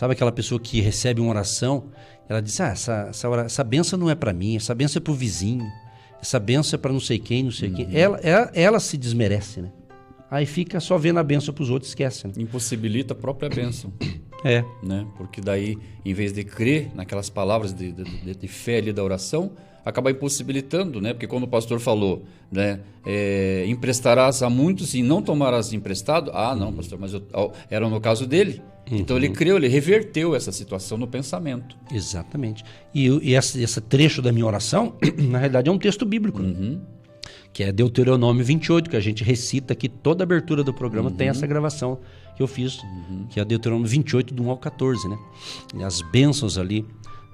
Sabe aquela pessoa que recebe uma oração, ela diz, essa bênção não é para mim, essa bênção é para o vizinho, essa bênção é para não sei quem, não sei quem. Ela se desmerece, né? Aí fica só vendo a bênção para os outros, esquece. Né? Impossibilita a própria bênção. Né? Porque daí, em vez de crer naquelas palavras de fé ali da oração, acaba impossibilitando, né? Porque quando o pastor falou, né? Emprestarás a muitos e não tomarás emprestado. Não, pastor, mas era no caso dele. Então ele creu, ele reverteu essa situação no pensamento. Exatamente. E esse trecho da minha oração, na realidade, é um texto bíblico. Que é Deuteronômio 28, que a gente recita aqui, toda a abertura do programa tem essa gravação que eu fiz, que é Deuteronômio 28, do 1 ao 14, né? E as bênçãos ali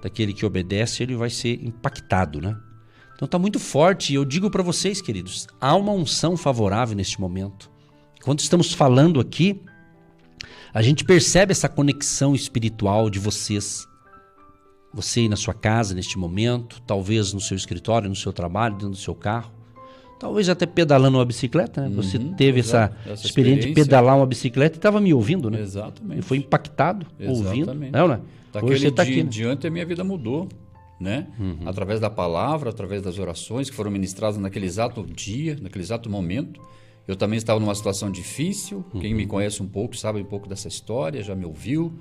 daquele que obedece, ele vai ser impactado, né? Então tá muito forte, e eu digo para vocês, queridos, há uma unção favorável neste momento. Quando estamos falando aqui, a gente percebe essa conexão espiritual de vocês. Você aí na sua casa neste momento, talvez no seu escritório, no seu trabalho, dentro do seu carro. Talvez até pedalando uma bicicleta, né? Você teve essa experiência de pedalar uma bicicleta e estava me ouvindo, né? Exatamente. E foi impactado, ouvindo. Não, né? Daquele dia em diante a minha vida mudou, né? Através da palavra, através das orações que foram ministradas naquele exato dia, naquele exato momento. Eu também estava numa situação difícil. Quem me conhece um pouco sabe um pouco dessa história, já me ouviu.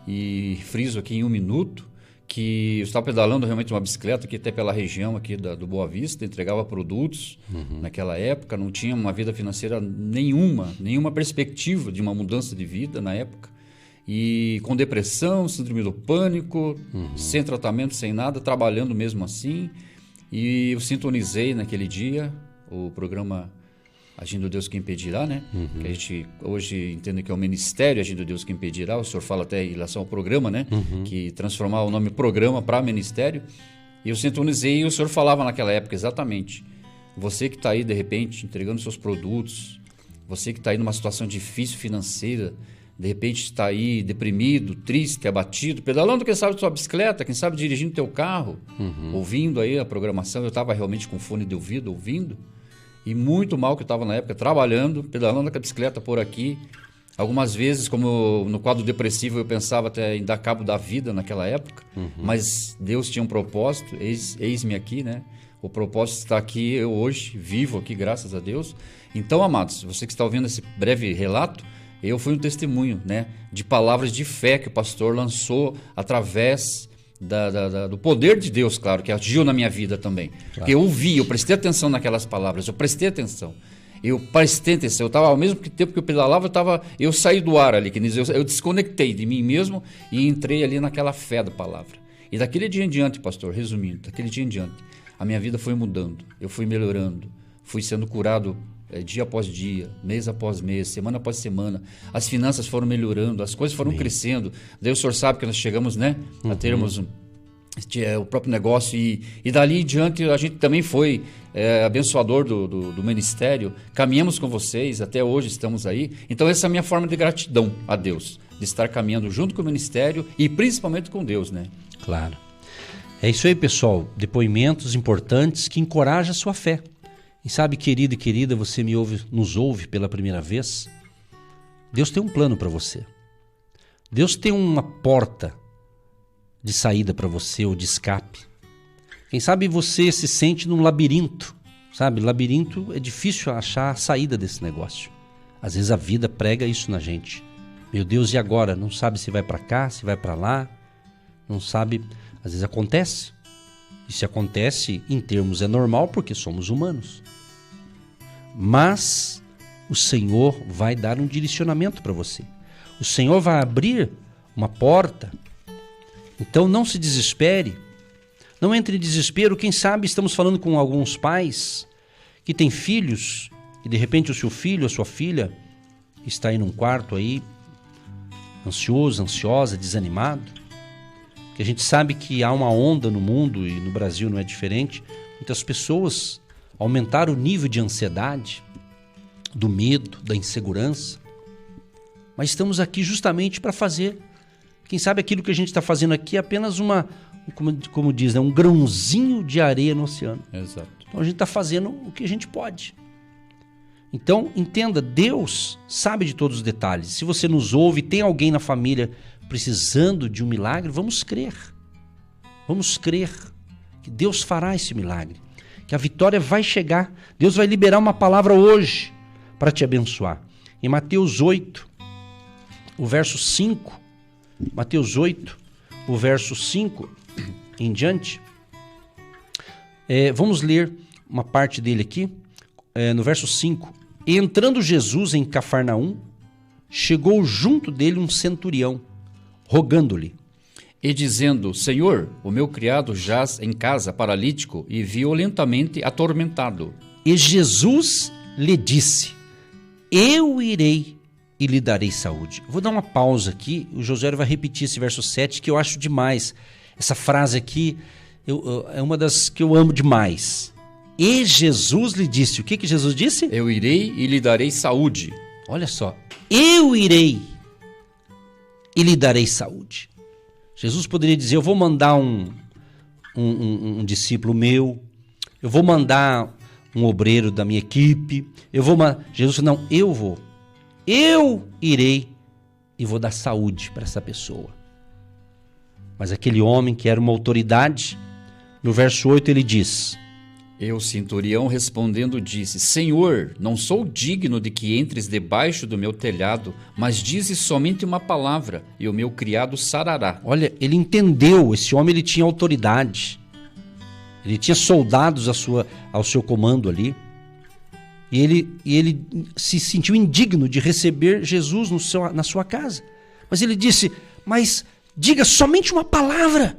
E friso aqui em 1 minuto que eu estava pedalando realmente uma bicicleta aqui até pela região aqui do Boa Vista, entregava produtos naquela época, não tinha uma vida financeira nenhuma perspectiva de uma mudança de vida na época, e com depressão, síndrome do pânico, sem tratamento, sem nada, trabalhando mesmo assim, e eu sintonizei naquele dia o programa Agindo Deus Quem Impedirá, né? Que a gente hoje entende que é o ministério Agindo Deus Quem Impedirá. O senhor fala até em relação ao programa, né? Que transformar o nome programa para ministério. E eu sintonizei e o senhor falava naquela época exatamente. Você que está aí, de repente, entregando seus produtos, você que está aí numa situação difícil financeira, de repente está aí deprimido, triste, abatido, pedalando, quem sabe, sua bicicleta, quem sabe dirigindo teu carro, ouvindo aí a programação. Eu estava realmente com fone de ouvido, ouvindo. E muito mal que eu estava na época, trabalhando, pedalando com a bicicleta por aqui. Algumas vezes, como no quadro depressivo, eu pensava até em dar cabo da vida naquela época. Mas Deus tinha um propósito, eis-me aqui, né? O propósito está aqui, eu hoje, vivo aqui, graças a Deus. Então, amados, você que está ouvindo esse breve relato, eu fui um testemunho, né? De palavras de fé que o pastor lançou através do poder de Deus, claro, que agiu na minha vida também. Claro. Porque eu ouvi, eu prestei atenção naquelas palavras, eu prestei atenção. Eu estava, ao mesmo tempo que eu pedalava, eu saí do ar ali, eu desconectei de mim mesmo e entrei ali naquela fé da palavra. E daquele dia em diante, pastor, resumindo, daquele dia em diante, a minha vida foi mudando, eu fui melhorando, fui sendo curado dia após dia, mês após mês, semana após semana. As finanças foram melhorando, as coisas foram crescendo. Daí o senhor sabe que nós chegamos, né, a termos o próprio negócio e dali em diante a gente também foi abençoador do ministério. Caminhamos com vocês, até hoje estamos aí. Então essa é a minha forma de gratidão a Deus, de estar caminhando junto com o ministério e principalmente com Deus, né? Claro. É isso aí, pessoal. Depoimentos importantes que encorajam a sua fé. E sabe, querido e querida, você nos ouve pela primeira vez? Deus tem um plano para você. Deus tem uma porta de saída para você ou de escape. Quem sabe você se sente num labirinto, sabe? Labirinto é difícil achar a saída desse negócio. Às vezes a vida prega isso na gente. Meu Deus, e agora? Não sabe se vai para cá, se vai para lá. Não sabe, às vezes acontece. E se acontece, em termos é normal, porque somos humanos. Mas o Senhor vai dar um direcionamento para você. O Senhor vai abrir uma porta. Então não se desespere. Não entre em desespero. Quem sabe estamos falando com alguns pais que têm filhos e de repente o seu filho, a sua filha está aí num quarto aí, ansioso, ansiosa, desanimado. Que a gente sabe que há uma onda no mundo e no Brasil não é diferente. Muitas pessoas aumentaram o nível de ansiedade, do medo, da insegurança. Mas estamos aqui justamente para fazer, quem sabe aquilo que a gente está fazendo aqui é apenas como diz, né, um grãozinho de areia no oceano. Exato. Então a gente está fazendo o que a gente pode. Então entenda, Deus sabe de todos os detalhes. Se você nos ouve, tem alguém na família precisando de um milagre, vamos crer. Vamos crer que Deus fará esse milagre, que a vitória vai chegar. Deus vai liberar uma palavra hoje para te abençoar. Em Mateus 8, o verso 5, Mateus 8, o verso 5 em diante, vamos ler uma parte dele aqui, no verso 5. E entrando Jesus em Cafarnaum, chegou junto dele um centurião, rogando-lhe, e dizendo: Senhor, o meu criado jaz em casa paralítico e violentamente atormentado. E Jesus lhe disse: eu irei e lhe darei saúde. Vou dar uma pausa aqui, o Josué vai repetir esse verso 7, que eu acho demais. Essa frase aqui é uma das que eu amo demais. E Jesus lhe disse, o que Jesus disse? Eu irei e lhe darei saúde. Olha só, eu irei e lhe darei saúde. Jesus poderia dizer, eu vou mandar um discípulo meu, eu vou mandar um obreiro da minha equipe, Jesus falou, não, eu irei e vou dar saúde para essa pessoa. Mas aquele homem que era uma autoridade, no verso 8 ele diz, E o centurião respondendo disse, Senhor, não sou digno de que entres debaixo do meu telhado, mas dizes somente uma palavra, e o meu criado sarará. Olha, ele entendeu, esse homem ele tinha autoridade, ele tinha soldados ao seu comando ali, e ele se sentiu indigno de receber Jesus na sua casa. Mas ele disse, mas diga somente uma palavra,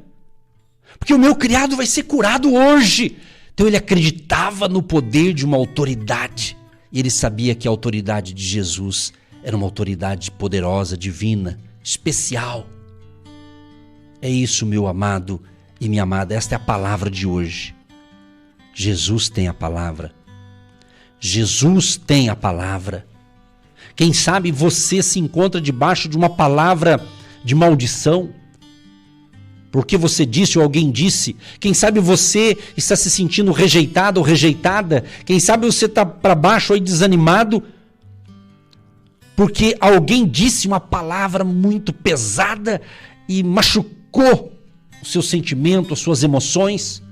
porque o meu criado vai ser curado hoje. Então ele acreditava no poder de uma autoridade. E ele sabia que a autoridade de Jesus era uma autoridade poderosa, divina, especial. É isso, meu amado e minha amada. Esta é a palavra de hoje. Jesus tem a palavra. Jesus tem a palavra. Quem sabe você se encontra debaixo de uma palavra de maldição, porque você disse ou alguém disse. Quem sabe você está se sentindo rejeitado ou rejeitada. Quem sabe você está para baixo aí desanimado, porque alguém disse uma palavra muito pesada e machucou o seu sentimento, as suas emoções.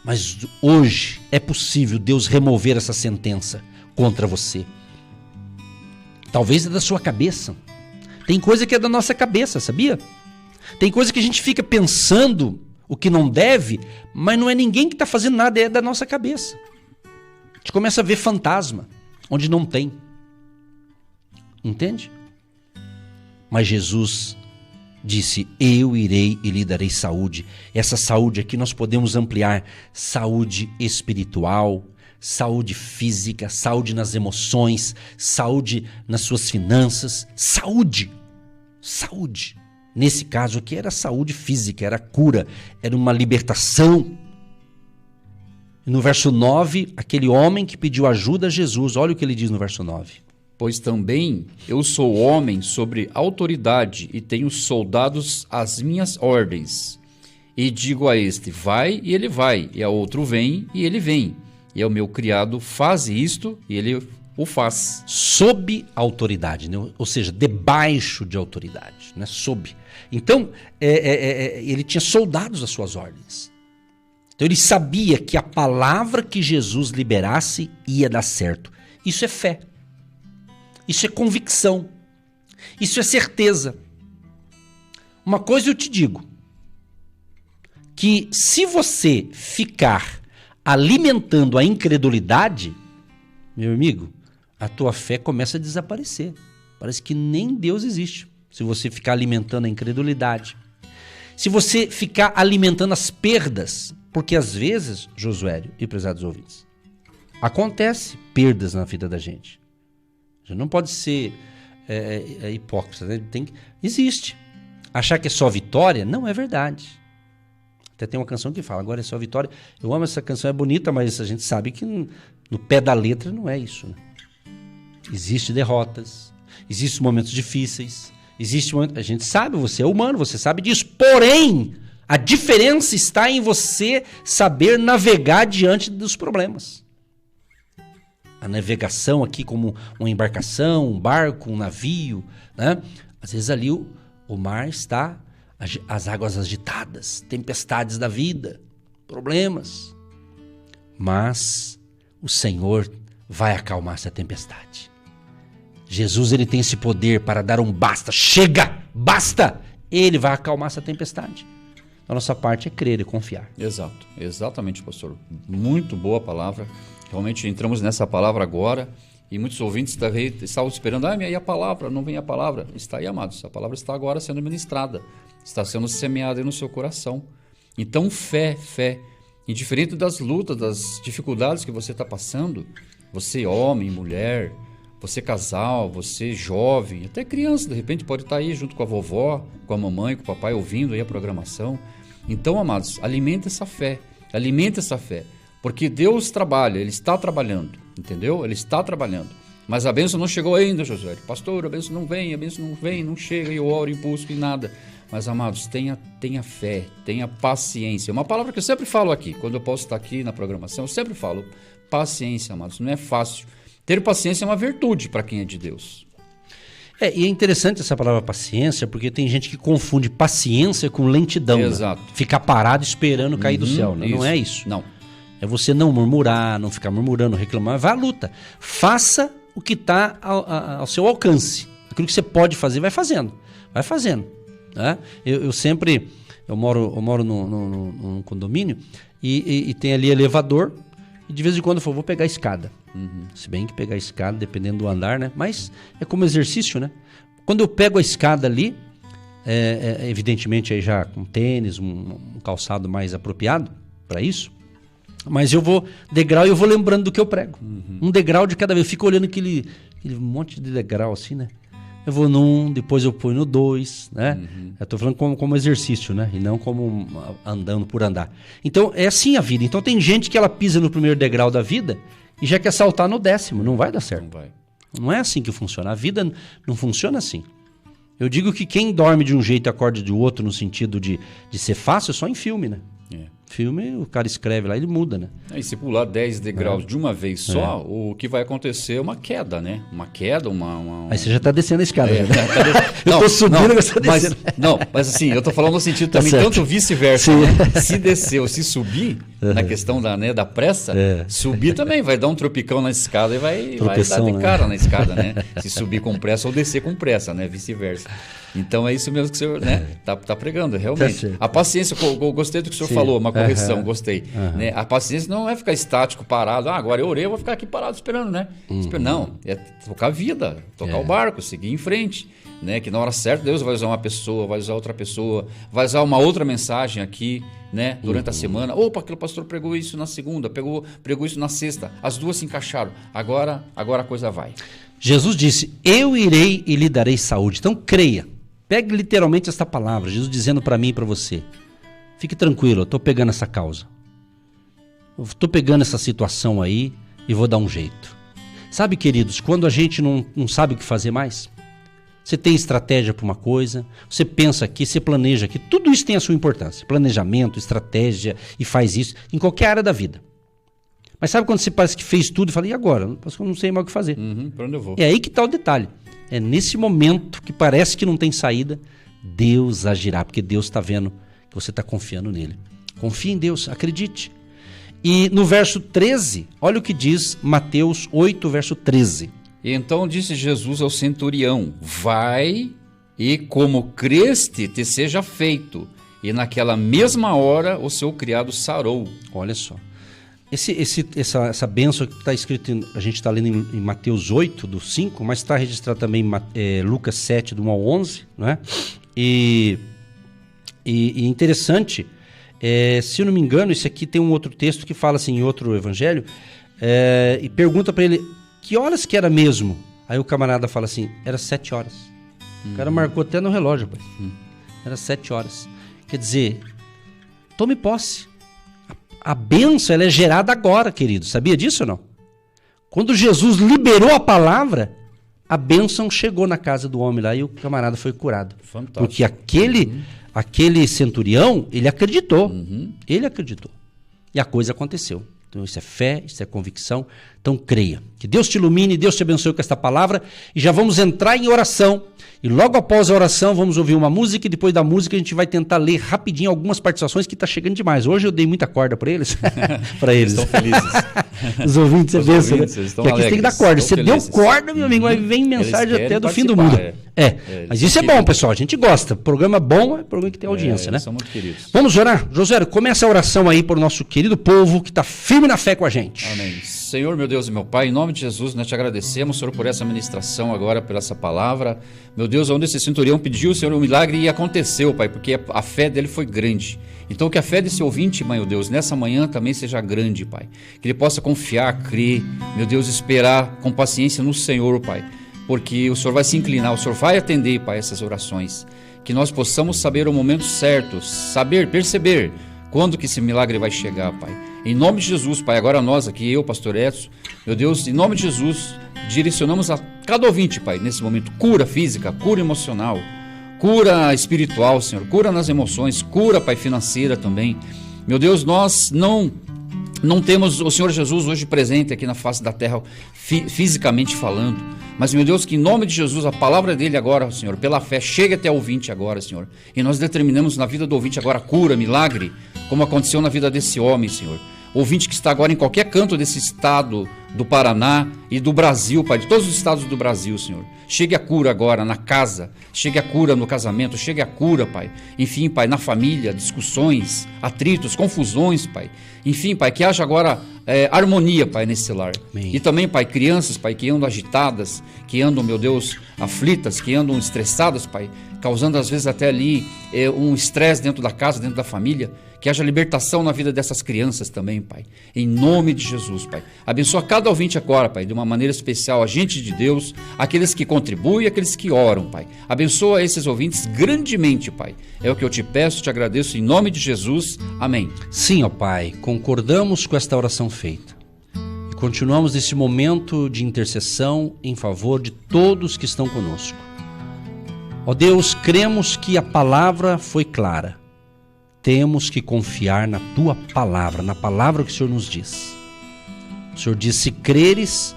Mas hoje é possível Deus remover essa sentença contra você. Talvez é da sua cabeça. Tem coisa que é da nossa cabeça, sabia? Tem coisa que a gente fica pensando o que não deve, mas não é ninguém que está fazendo nada, é da nossa cabeça. A gente começa a ver fantasma onde não tem. Entende? Mas Jesus disse, eu irei e lhe darei saúde. Essa saúde aqui nós podemos ampliar. Saúde espiritual, saúde física, saúde nas emoções, saúde nas suas finanças. Saúde. Saúde. Nesse caso aqui era saúde física, era cura, era uma libertação. E no verso 9, aquele homem que pediu ajuda a Jesus, olha o que ele diz no verso 9. Pois também eu sou homem sobre autoridade e tenho soldados às minhas ordens. E digo a este, vai, e ele vai, e a outro, vem, e ele vem. E ao meu criado, faz isto, e ele o faz. Sob autoridade, né? Ou seja, debaixo de autoridade, né? Sob. Então, ele tinha soldados às suas ordens. Então ele sabia que a palavra que Jesus liberasse ia dar certo. Isso é fé. Isso é convicção. Isso é certeza. Uma coisa eu te digo, que se você ficar alimentando a incredulidade, meu amigo, a tua fé começa a desaparecer. Parece que nem Deus existe. Se você ficar alimentando a incredulidade. Se você ficar alimentando as perdas, porque às vezes, Josué e prezados ouvintes, acontece perdas na vida da gente. A gente não pode ser hipócrita, né? Existe. Achar que é só vitória, não é verdade. Até tem uma canção que fala, agora é só vitória. Eu amo essa canção, é bonita, mas a gente sabe que no pé da letra não é isso, né? Existem derrotas, existem momentos difíceis, a gente sabe, você é humano, você sabe disso. Porém, a diferença está em você saber navegar diante dos problemas. A navegação aqui como uma embarcação, um barco, um navio, né? Às vezes ali O mar está, as águas agitadas, tempestades da vida, problemas. Mas o Senhor vai acalmar essa tempestade. Jesus, ele tem esse poder para dar um basta. Chega, basta! Ele vai acalmar essa tempestade. A nossa parte é crer e confiar. Exato, exatamente, pastor. Muito boa palavra. Realmente entramos nessa palavra agora e muitos ouvintes estavam esperando, e a palavra, não vem a palavra. Está aí, amados, a palavra está agora sendo ministrada, está sendo semeada aí no seu coração. Então, fé, indiferente das lutas, das dificuldades que você está passando, você homem, mulher, você casal, você jovem, até criança, de repente pode estar aí junto com a vovó, com a mamãe, com o papai, ouvindo aí a programação. Então, amados, alimente essa fé, porque Deus trabalha, Ele está trabalhando, entendeu? Ele está trabalhando, mas a bênção não chegou ainda, Josué. Pastor, a bênção não vem, não chega, eu oro, impulso e nada. Mas, amados, tenha fé, tenha paciência. Uma palavra que eu sempre falo aqui, quando eu posso estar aqui na programação, eu sempre falo, paciência, amados, não é fácil. Ter paciência é uma virtude para quem é de Deus. E é interessante essa palavra paciência, porque tem gente que confunde paciência com lentidão. Exato. Né? Ficar parado esperando cair do céu. Né? Não é isso. Não. É você não murmurar, não ficar murmurando, reclamando. Vá à luta. Faça o que está ao seu alcance. Aquilo que você pode fazer, vai fazendo. Vai fazendo. Né? Eu moro num condomínio e tem ali elevador. E de vez em quando eu vou pegar a escada. Se bem que pegar a escada, dependendo do andar, né? Mas é como exercício, né? Quando eu pego a escada ali, evidentemente aí já com tênis, um calçado mais apropriado para isso, mas eu vou degrau e eu vou lembrando do que eu prego. Um degrau de cada vez. Eu fico olhando aquele monte de degrau assim, né? Eu vou num, depois eu ponho no 2, né? Eu tô falando como exercício, né? E não como andando por andar. Então, é assim a vida. Então, tem gente que ela pisa no primeiro degrau da vida e já quer saltar no 10º. Não vai dar certo. Não vai. Não é assim que funciona. A vida não funciona assim. Eu digo que quem dorme de um jeito e acorda de outro no sentido de ser fácil, é só em filme, né? Filme, o cara escreve lá e ele muda, né? E se pular 10 degraus de uma vez só, o que vai acontecer é uma queda, né? Uma queda, Aí você já tá descendo a escada. Né? Eu tô subindo e você tá descendo. Mas assim, eu tô falando no sentido também, tanto vice-versa. Né? Se descer ou se subir, na questão da pressa, subir também vai dar um tropicão na escada e vai dar de cara na escada, né? Se subir com pressa ou descer com pressa, né? Vice-versa. Então é isso mesmo que o senhor, né, tá pregando, realmente. A paciência, eu gostei do que o senhor falou, uma correção, gostei. Né? A paciência não é ficar estático, parado. Agora eu orei, eu vou ficar aqui parado esperando, né? Não, é tocar a vida, tocar o barco, seguir em frente. Né? Que na hora certa Deus vai usar uma pessoa, vai usar outra pessoa, vai usar uma outra mensagem aqui, né? Durante a semana. Opa, aquele pastor pregou isso na segunda, pregou isso na sexta. As duas se encaixaram. Agora a coisa vai. Jesus disse, eu irei e lhe darei saúde. Então creia. Pegue literalmente esta palavra, Jesus dizendo para mim e para você. Fique tranquilo, eu estou pegando essa causa. Eu estou pegando essa situação aí e vou dar um jeito. Sabe, queridos, quando a gente não sabe o que fazer mais, você tem estratégia para uma coisa, você pensa aqui, você planeja aqui, tudo isso tem a sua importância. Planejamento, estratégia e faz isso em qualquer área da vida. Mas sabe quando você parece que fez tudo e fala, e agora? Eu não sei mais o que fazer. Para onde eu vou? É aí que está o detalhe. É nesse momento que parece que não tem saída, Deus agirá, porque Deus está vendo que você está confiando nele. Confie em Deus, acredite. E no verso 13, olha o que diz Mateus 8, verso 13. E então disse Jesus ao centurião, vai e como creste te seja feito. E naquela mesma hora o seu criado sarou. Olha só. Essa bênção que está escrita, a gente está lendo em Mateus 8, do 5, mas está registrado também em Lucas 7, do 1 ao 11, né? E interessante, se eu não me engano, isso aqui tem um outro texto que fala assim, em outro evangelho, e pergunta para ele, que horas que era mesmo? Aí o camarada fala assim, era 7 horas. O cara marcou até no relógio, pai. Era 7 horas. Quer dizer, tome posse. A bênção ela é gerada agora, querido. Sabia disso ou não? Quando Jesus liberou a palavra, a bênção chegou na casa do homem lá e o camarada foi curado. Fantástico. Porque aquele centurião, ele acreditou. Ele acreditou. E a coisa aconteceu. Então isso é fé, isso é convicção. Então creia. Que Deus te ilumine, Deus te abençoe com esta palavra. E já vamos entrar em oração. E logo após a oração vamos ouvir uma música e depois da música a gente vai tentar ler rapidinho algumas participações que está chegando demais. Hoje eu dei muita corda para eles. Para eles. Estão felizes. Os ouvintes, você pensa, né? Que aqui tem que dar corda. Você deu corda, meu amigo, aí vem mensagem até do fim do mundo. Mas isso é bom, pessoal. A gente gosta. Programa bom é programa que tem audiência, né? São muito queridos. Vamos orar? Josué, começa a oração aí para o nosso querido povo que está firme na fé com a gente. Amém. Senhor, meu Deus e meu Pai, em nome de Jesus, nós te agradecemos, Senhor, por essa ministração agora, por essa palavra. Meu Deus, onde esse centurião pediu, Senhor, um milagre e aconteceu, Pai, porque a fé dele foi grande. Então que a fé desse ouvinte, meu Deus, nessa manhã também seja grande, Pai. Que ele possa confiar, crer, meu Deus, esperar com paciência no Senhor, Pai. Porque o Senhor vai se inclinar, o Senhor vai atender, Pai, essas orações. Que nós possamos saber o momento certo, perceber quando que esse milagre vai chegar, Pai. Em nome de Jesus, Pai, agora nós aqui, eu, Pastor Edson, meu Deus, em nome de Jesus, direcionamos a cada ouvinte, Pai, nesse momento, cura física, cura emocional, cura espiritual, Senhor, cura nas emoções, cura, Pai, financeira também. Meu Deus, nós não temos o Senhor Jesus hoje presente aqui na face da terra, fisicamente falando, mas, meu Deus, que em nome de Jesus, a palavra dele agora, Senhor, pela fé, chegue até o ouvinte agora, Senhor, e nós determinamos na vida do ouvinte agora cura, milagre, como aconteceu na vida desse homem, Senhor. Ouvinte que está agora em qualquer canto desse estado do Paraná e do Brasil, Pai, de todos os estados do Brasil, Senhor. Chegue a cura agora na casa, chegue a cura no casamento, chegue a cura, Pai. Enfim, Pai, na família, discussões, atritos, confusões, Pai. Enfim, Pai, que haja agora harmonia, Pai, nesse lar. Amém. E também, Pai, crianças, Pai, que andam agitadas, que andam, meu Deus, aflitas, que andam estressadas, Pai, causando às vezes até ali um estresse dentro da casa, dentro da família. Que haja libertação na vida dessas crianças também, Pai. Em nome de Jesus, Pai. Abençoa cada ouvinte agora, Pai, de uma maneira especial, a gente de Deus, aqueles que contribuem, aqueles que oram, Pai. Abençoa esses ouvintes grandemente, Pai. É o que eu te peço, te agradeço, em nome de Jesus. Amém. Sim, ó Pai, concordamos com esta oração feita. E continuamos nesse momento de intercessão em favor de todos que estão conosco. Ó Deus, cremos que a palavra foi clara. Temos que confiar na Tua palavra, na palavra que o Senhor nos diz. O Senhor diz, se creres,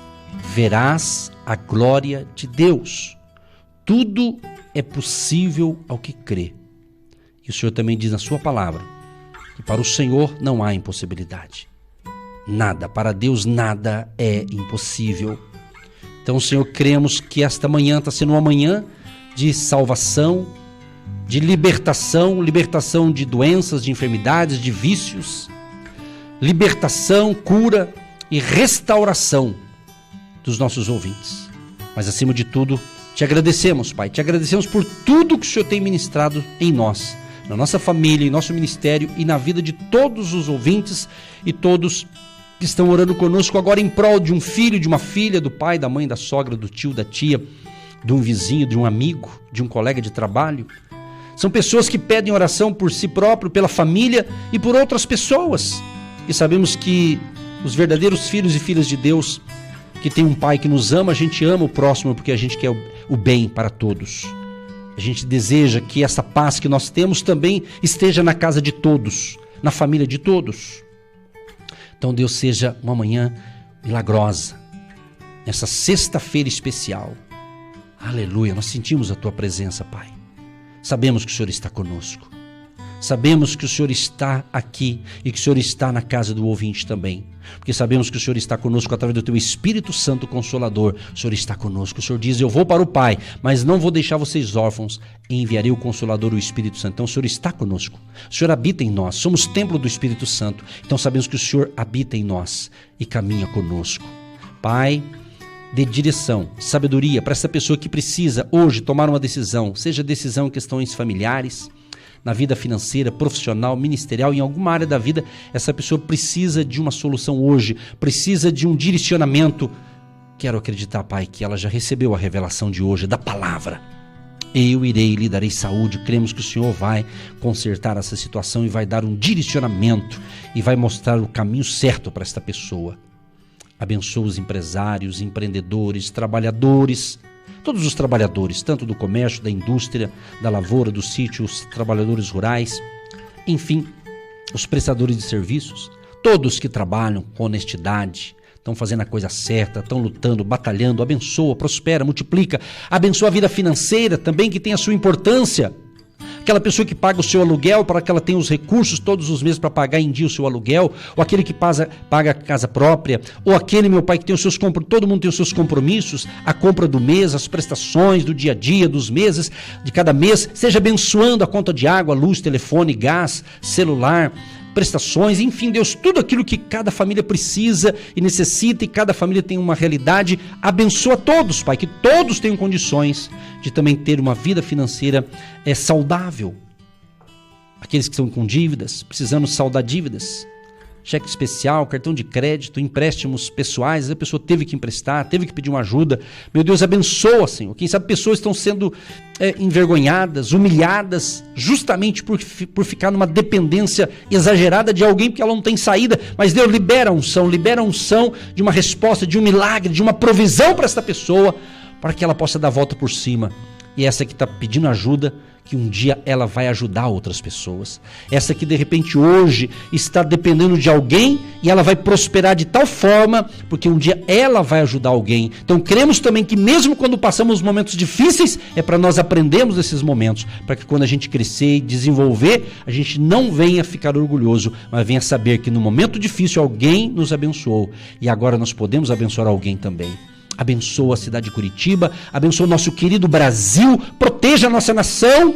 verás a glória de Deus. Tudo é possível ao que crê. E o Senhor também diz na sua palavra, que para o Senhor não há impossibilidade. Nada, para Deus nada é impossível. Então, Senhor, cremos que esta manhã está sendo uma manhã de salvação, de libertação de doenças, de enfermidades, de vícios, libertação, cura e restauração dos nossos ouvintes. Mas acima de tudo, te agradecemos, Pai, te agradecemos por tudo que o Senhor tem ministrado em nós, na nossa família, em nosso ministério e na vida de todos os ouvintes e todos que estão orando conosco agora em prol de um filho, de uma filha, do pai, da mãe, da sogra, do tio, da tia, de um vizinho, de um amigo, de um colega de trabalho. São pessoas que pedem oração por si próprio, pela família e por outras pessoas. E sabemos que os verdadeiros filhos e filhas de Deus, que tem um Pai que nos ama, a gente ama o próximo porque a gente quer o bem para todos. A gente deseja que essa paz que nós temos também esteja na casa de todos, na família de todos. Então Deus, seja uma manhã milagrosa, nessa sexta-feira especial. Aleluia, nós sentimos a Tua presença, Pai. Sabemos que o Senhor está conosco. Sabemos que o Senhor está aqui e que o Senhor está na casa do ouvinte também. Porque sabemos que o Senhor está conosco através do Teu Espírito Santo Consolador. O Senhor está conosco. O Senhor diz, eu vou para o Pai, mas não vou deixar vocês órfãos. E enviarei o Consolador, o Espírito Santo. Então o Senhor está conosco. O Senhor habita em nós. Somos templo do Espírito Santo. Então sabemos que o Senhor habita em nós e caminha conosco. Pai, dê direção, sabedoria para essa pessoa que precisa hoje tomar uma decisão, seja decisão em questões familiares, na vida financeira, profissional, ministerial, em alguma área da vida, essa pessoa precisa de uma solução hoje, precisa de um direcionamento. Quero acreditar, Pai, que ela já recebeu a revelação de hoje, da palavra. Eu irei, lhe darei saúde. Cremos que o Senhor vai consertar essa situação e vai dar um direcionamento e vai mostrar o caminho certo para esta pessoa. Abençoa os empresários, empreendedores, trabalhadores, todos os trabalhadores, tanto do comércio, da indústria, da lavoura, do sítio, os trabalhadores rurais, enfim, os prestadores de serviços, Todos que trabalham com honestidade, estão fazendo a coisa certa, estão lutando, batalhando, abençoa, prospera, multiplica, abençoa a vida financeira também, que tem a sua importância. Aquela pessoa que paga o seu aluguel para que ela tenha os recursos todos os meses para pagar em dia o seu aluguel, ou aquele que paga a casa própria, ou aquele, meu pai, que tem os seus compromissos, todo mundo tem os seus compromissos, a compra do mês, as prestações do dia a dia, dos meses, de cada mês, seja abençoando a conta de água, luz, telefone, gás, celular, prestações, enfim, Deus, tudo aquilo que cada família precisa e necessita, e cada família tem uma realidade, abençoa todos, Pai, que todos tenham condições de também ter uma vida financeira saudável. Aqueles que estão com dívidas, precisando saldar dívidas, cheque especial, cartão de crédito, empréstimos pessoais, a pessoa teve que emprestar, teve que pedir uma ajuda. Meu Deus, abençoa, Senhor. Quem sabe pessoas estão sendo envergonhadas, humilhadas, justamente por ficar numa dependência exagerada de alguém, porque ela não tem saída. Mas Deus, libera a unção de uma resposta, de um milagre, de uma provisão para essa pessoa, para que ela possa dar a volta por cima. E essa que está pedindo ajuda, que um dia ela vai ajudar outras pessoas. Essa que de repente hoje está dependendo de alguém e ela vai prosperar de tal forma, porque um dia ela vai ajudar alguém. Então cremos também que mesmo quando passamos momentos difíceis, é para nós aprendermos desses momentos, para que quando a gente crescer e desenvolver, a gente não venha ficar orgulhoso, mas venha saber que no momento difícil alguém nos abençoou e agora nós podemos abençoar alguém também. Abençoa a cidade de Curitiba, abençoa o nosso querido Brasil, proteja a nossa nação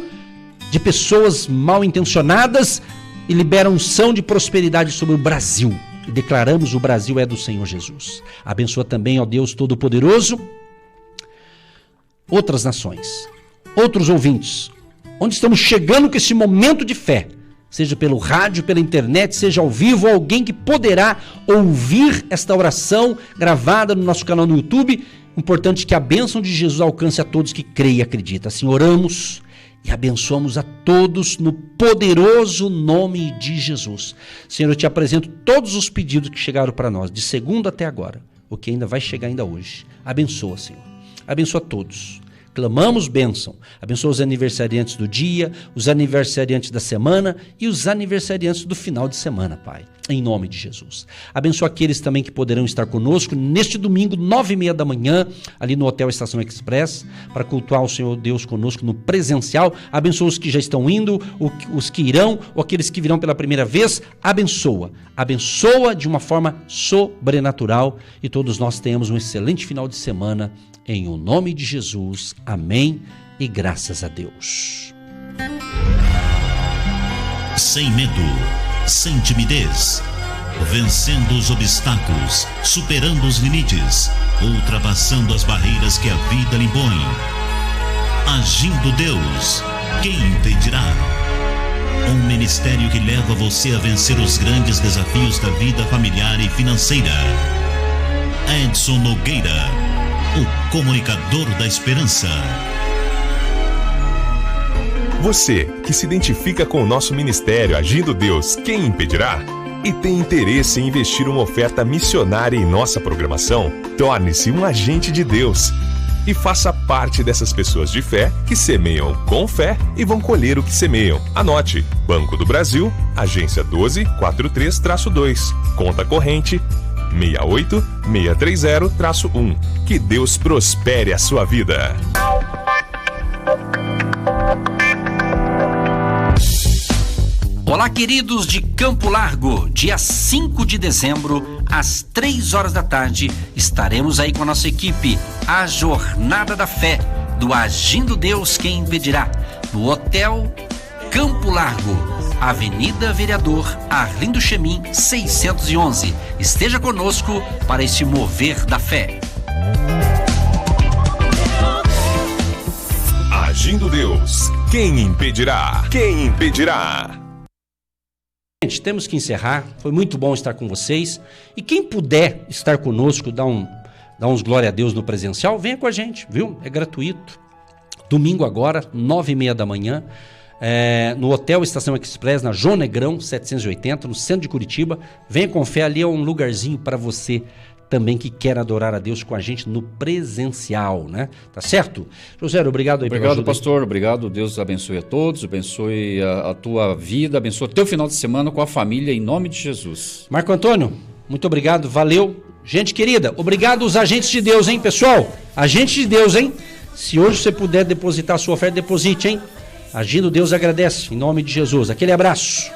de pessoas mal intencionadas e libera unção de prosperidade sobre o Brasil. E declaramos: o Brasil é do Senhor Jesus. Abençoa também, ó Deus Todo-Poderoso, outras nações, outros ouvintes, onde estamos chegando com esse momento de fé, seja pelo rádio, pela internet, seja ao vivo, alguém que poderá ouvir esta oração gravada no nosso canal no YouTube. Importante que a bênção de Jesus alcance a todos que creem e acreditam. Assim oramos e abençoamos a todos no poderoso nome de Jesus. Senhor, eu te apresento todos os pedidos que chegaram para nós, de segunda até agora, o que ainda vai chegar ainda hoje. Abençoa, Senhor. Abençoa todos. Clamamos bênção. Abençoa os aniversariantes do dia, os aniversariantes da semana e os aniversariantes do final de semana, Pai. Em nome de Jesus. Abençoa aqueles também que poderão estar conosco neste domingo, 9h30 da manhã, ali no Hotel Estação Express, para cultuar o Senhor Deus conosco no presencial. Abençoa os que já estão indo, os que irão, ou aqueles que virão pela primeira vez. Abençoa. Abençoa de uma forma sobrenatural e todos nós tenhamos um excelente final de semana. Em o nome de Jesus, amém e graças a Deus. Sem medo, sem timidez, vencendo os obstáculos, superando os limites, ultrapassando as barreiras que a vida lhe impõe. Agindo Deus, quem impedirá? Um ministério que leva você a vencer os grandes desafios da vida familiar e financeira. Edson Nogueira, o comunicador da esperança. Você que se identifica com o nosso ministério Agindo Deus, quem impedirá? E tem interesse em investir uma oferta missionária em nossa programação? Torne-se um agente de Deus e faça parte dessas pessoas de fé que semeiam com fé e vão colher o que semeiam. Anote: Banco do Brasil, agência 1243-2, conta corrente 68630-1. Que Deus prospere a sua vida. Olá, queridos de Campo Largo. Dia 5 de dezembro, às 3 horas da tarde, estaremos aí com a nossa equipe, a Jornada da Fé, do Agindo Deus, quem impedirá, no Hotel Campo Largo, Avenida Vereador Arlindo Chemin, 611. Esteja conosco para esse mover da fé. Agindo Deus, quem impedirá? Quem impedirá? Gente, temos que encerrar. Foi muito bom estar com vocês. E quem puder estar conosco, dar uns glória a Deus no presencial, venha com a gente, viu? É gratuito. Domingo agora, 9h30 da manhã. No Hotel Estação Express, na João Negrão 780, no centro de Curitiba. Venha com fé, ali é um lugarzinho para você também que quer adorar a Deus com a gente no presencial, né? Tá certo? José, obrigado aí pela ajuda. Obrigado, pastor. Obrigado. Deus abençoe a todos, abençoe a tua vida, abençoe o teu final de semana com a família, em nome de Jesus. Marco Antônio, muito obrigado, valeu. Gente querida, obrigado aos agentes de Deus, hein, pessoal? Agentes de Deus, hein? Se hoje você puder depositar a sua oferta, deposite, hein? Agindo Deus agradece, em nome de Jesus. Aquele abraço.